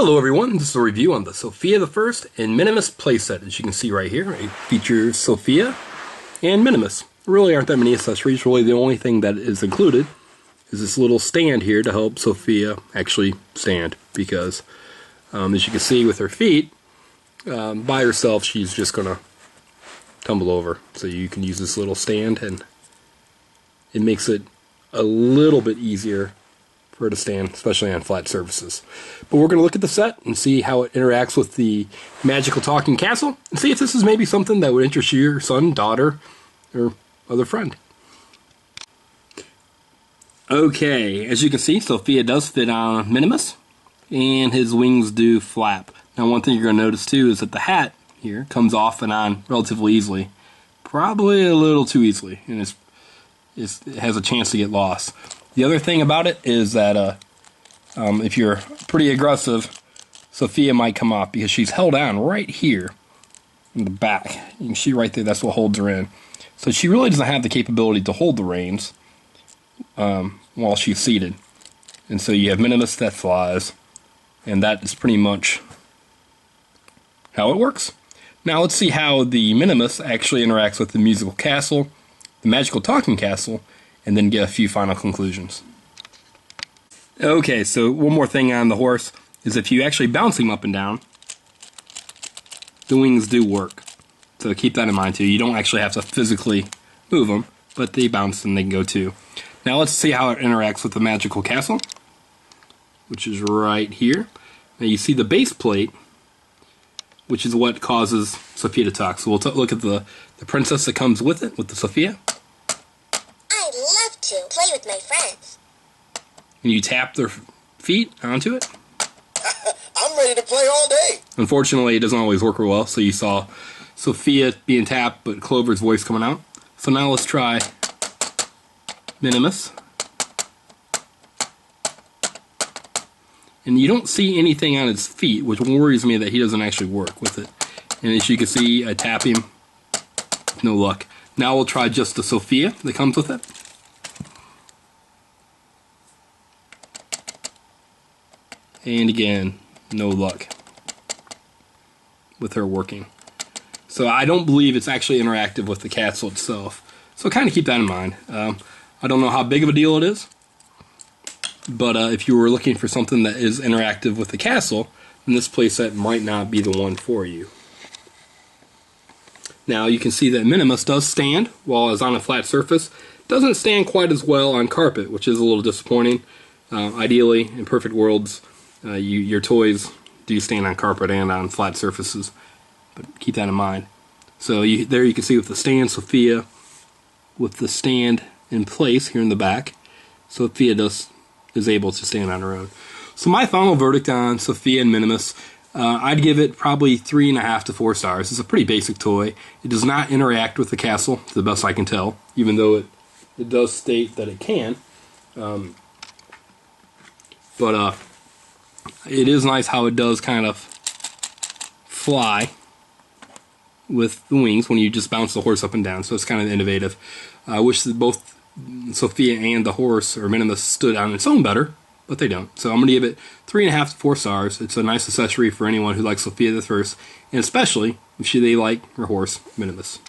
Hello everyone, this is a review on the Sofia the First and Minimus playset. As you can see right here, it features Sofia and Minimus. There really aren't that many accessories. Really the only thing that is included is this little stand here to help Sofia actually stand, because as you can see with her feet, by herself she's just gonna tumble over. So you can use this little stand and it makes it a little bit easier for her to stand, especially on flat surfaces. But we're going to look at the set and see how it interacts with the magical talking castle, and see if this is maybe something that would interest your son, daughter, or other friend. Okay, as you can see, Sofia does fit on Minimus, and his wings do flap. Now one thing you're going to notice too is that the hat here comes off and on relatively easily. Probably a little too easily, and it has a chance to get lost. The other thing about it is that if you're pretty aggressive, Sofia might come off because she's held on right here in the back. You can see right there, that's what holds her in. So she really doesn't have the capability to hold the reins while she's seated. And so you have Minimus that flies, and that is pretty much how it works. Now let's see how the Minimus actually interacts with the musical castle, the magical talking castle, and then get a few final conclusions. Okay, so one more thing on the horse is if you actually bounce him up and down, the wings do work. So keep that in mind too. You don't actually have to physically move them, but they bounce and they can go too. Now let's see how it interacts with the magical castle, which is right here. Now you see the base plate, which is what causes Sofia to talk. So we'll look at the princess that comes with it, with the Sofia. I'd love to play with my friends. And you tap their feet onto it. I'm ready to play all day. Unfortunately, it doesn't always work real well, so you saw Sofia being tapped, but Clover's voice coming out. So now let's try Minimus. And you don't see anything on his feet, which worries me that he doesn't actually work with it. And as you can see, I tap him, no luck. Now we'll try just the Sofia that comes with it. And again, no luck with her working. So I don't believe it's actually interactive with the castle itself. So kind of keep that in mind. I don't know how big of a deal it is, but if you were looking for something that is interactive with the castle, then this playset might not be the one for you. Now you can see that Minimus does stand while it's on a flat surface. Doesn't stand quite as well on carpet, which is a little disappointing. Ideally, in perfect worlds, your toys do stand on carpet and on flat surfaces, but keep that in mind. So there you can see with the stand, Sofia with the stand in place here in the back, Sofia is able to stand on her own. So my final verdict on Sofia and Minimus, I'd give it probably 3.5 to 4 stars. It's a pretty basic toy. It does not interact with the castle, to the best I can tell, even though it does state that it can. But it is nice how it does kind of fly with the wings when you just bounce the horse up and down, so it's kind of innovative. I wish that both Sofia and the horse, or Minimus, stood on its own better, but they don't. So I'm going to give it 3.5 to 4 stars. It's a nice accessory for anyone who likes Sofia the First, and especially if they like her horse, Minimus.